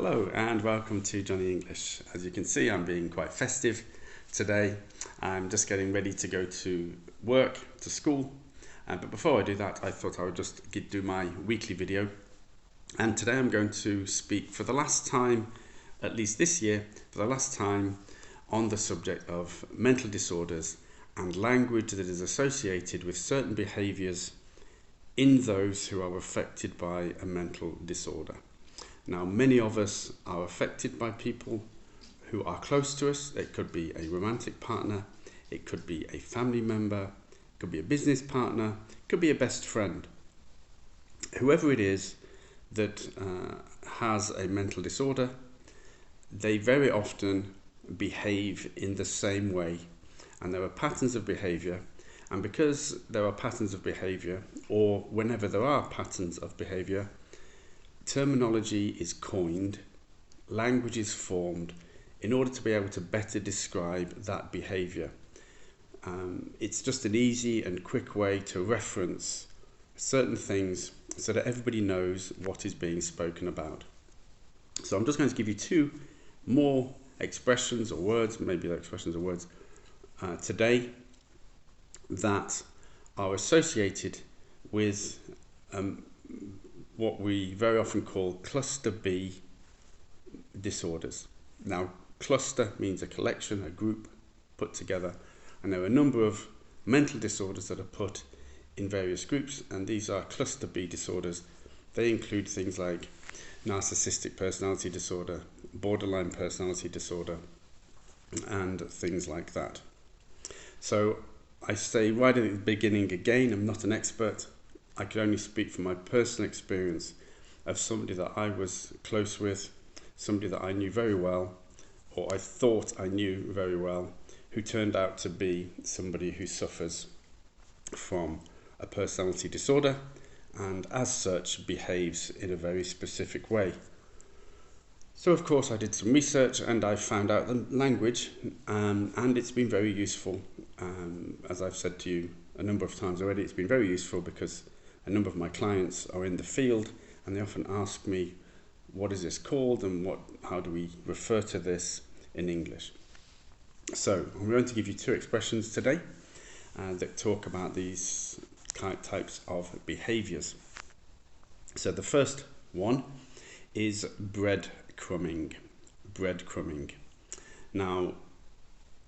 Hello and welcome to Johnny English. As you can see, I'm being quite festive today. I'm just getting ready to go to work, to school. But before I do that, I thought I would just do my weekly video. And today I'm going to speak for the last time, at least this year, for the last time on the subject of mental disorders and language that is associated with certain behaviours in those who are affected by a mental disorder. Now, many of us are affected by people who are close to us. It could be a romantic partner, it could be a family member, it could be a business partner, it could be a best friend. Whoever it is that has a mental disorder, they very often behave in the same way. And there are patterns of behaviour, and because there are patterns of behaviour, or whenever there are patterns of behaviour, terminology is coined, language is formed in order to be able to better describe that behaviour. It's just an easy and quick way to reference certain things so that everybody knows what is being spoken about. So I'm just going to give you two more expressions or words, maybe they're expressions or words, today that are associated with what we very often call cluster B disorders. Now, cluster means a collection, a group put together, and there are a number of mental disorders that are put in various groups, and these are cluster B disorders. They include things like narcissistic personality disorder, borderline personality disorder, and things like that. So I say right at the beginning again, I'm not an expert. I could only speak from my personal experience of somebody that I was close with, somebody that I knew very well, or I thought I knew very well, who turned out to be somebody who suffers from a personality disorder and as such behaves in a very specific way. So of course I did some research and I found out the language, and it's been very useful. As I've said to you a number of times already, it's been very useful because a number of my clients are in the field and they often ask me, what is this called and how do we refer to this in English? So I'm going to give you two expressions today that talk about these types of behaviours. So the first one is breadcrumbing. Breadcrumbing. Now,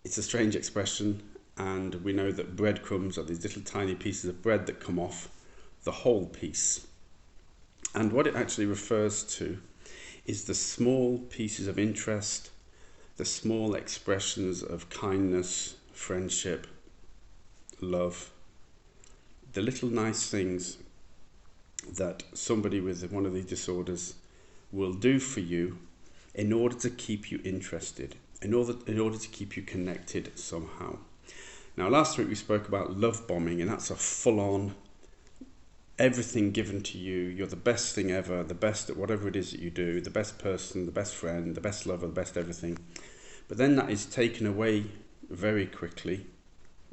it's a strange expression, and we know that breadcrumbs are these little tiny pieces of bread that come off the whole piece. And what it actually refers to is the small pieces of interest, the small expressions of kindness, friendship, love, the little nice things that somebody with one of these disorders will do for you in order to keep you interested, in order to keep you connected somehow. Now, last week we spoke about love bombing, and that's a full-on everything given to you. You're the best thing ever, the best at whatever it is that you do, the best person, the best friend, the best lover, the best everything. But then that is taken away very quickly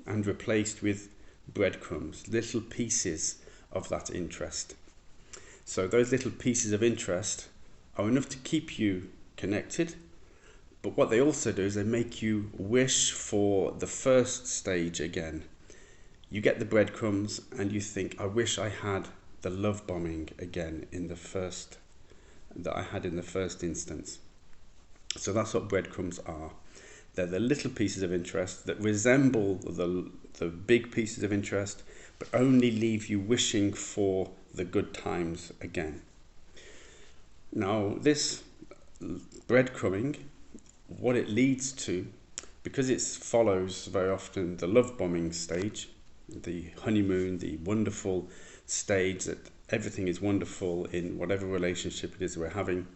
and replaced with breadcrumbs, little pieces of that interest. So those little pieces of interest are enough to keep you connected, but what they also do is they make you wish for the first stage again. You get the breadcrumbs and you think, I wish I had the love bombing again that I had in the first instance. So that's what breadcrumbs are. They're the little pieces of interest that resemble the big pieces of interest, but only leave you wishing for the good times again. Now, this breadcrumbing, what it leads to, because it follows very often the love bombing stage, the honeymoon, the wonderful stage that everything is wonderful in whatever relationship it is we're having.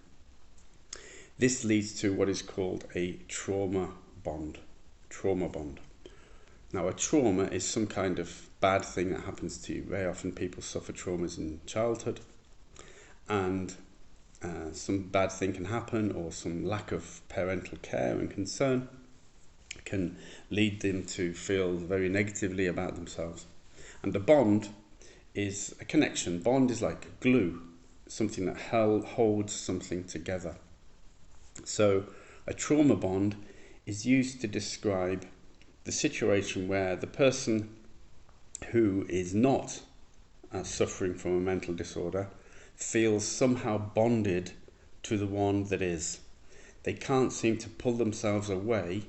This leads to what is called a trauma bond. Trauma bond. Now, a trauma is some kind of bad thing that happens to you. Very often people suffer traumas in childhood, and some bad thing can happen, or some lack of parental care and concern can lead them to feel very negatively about themselves. And a bond is a connection. Bond is like glue, something that holds something together. So a trauma bond is used to describe the situation where the person who is not suffering from a mental disorder feels somehow bonded to the one that is. They can't seem to pull themselves away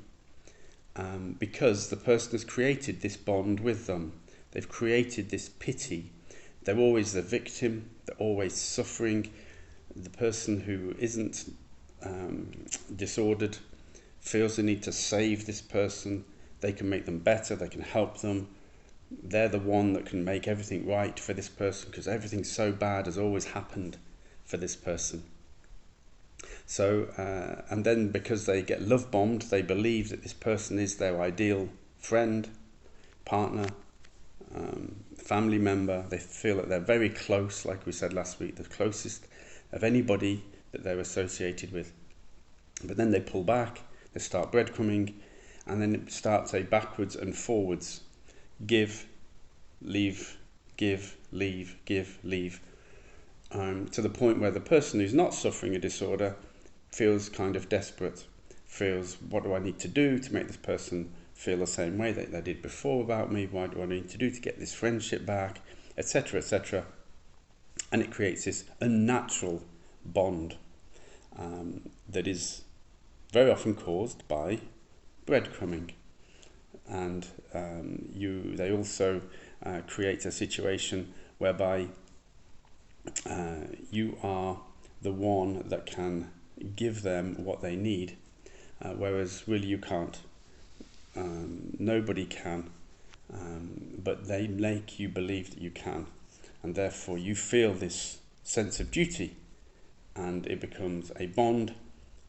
because the person has created this bond with them. They've created this pity. They're always the victim. They're always suffering. The person who isn't disordered feels the need to save this person. They can make them better. They can help them. They're the one that can make everything right for this person because everything so bad has always happened for this person. So, and then because they get love bombed, they believe that this person is their ideal friend, partner, family member. They feel that they're very close, like we said last week, the closest of anybody that they're associated with. But then they pull back, they start breadcrumbing, and then it starts a backwards and forwards. Give, leave, give, leave, give, leave. To the point where the person who's not suffering a disorder feels kind of desperate, feels, what do I need to do to make this person feel the same way that they did before about me? What do I need to do to get this friendship back, etc., etc. And it creates this unnatural bond that is very often caused by breadcrumbing. And they also create a situation whereby you are the one that can give them what they need, whereas really you can't. Nobody can, but they make you believe that you can, and therefore you feel this sense of duty, and it becomes a bond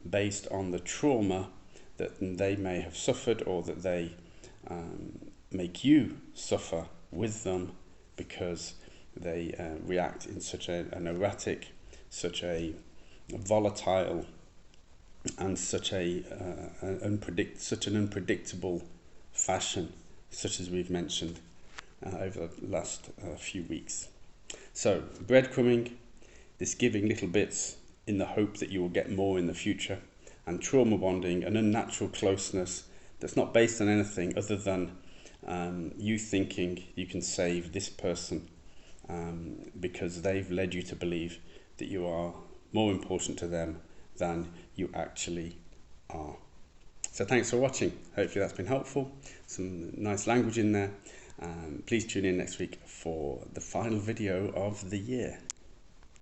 based on the trauma that they may have suffered, or that they make you suffer with them because they react in such an erratic, such a volatile, and such an unpredictable fashion, such as we've mentioned over the last few weeks. So breadcrumbing, this giving little bits in the hope that you will get more in the future, and trauma bonding, an unnatural closeness that's not based on anything other than you thinking you can save this person because they've led you to believe that you are more important to them than you actually are. So thanks for watching. Hopefully that's been helpful. Some nice language in there. Please tune in next week for the final video of the year.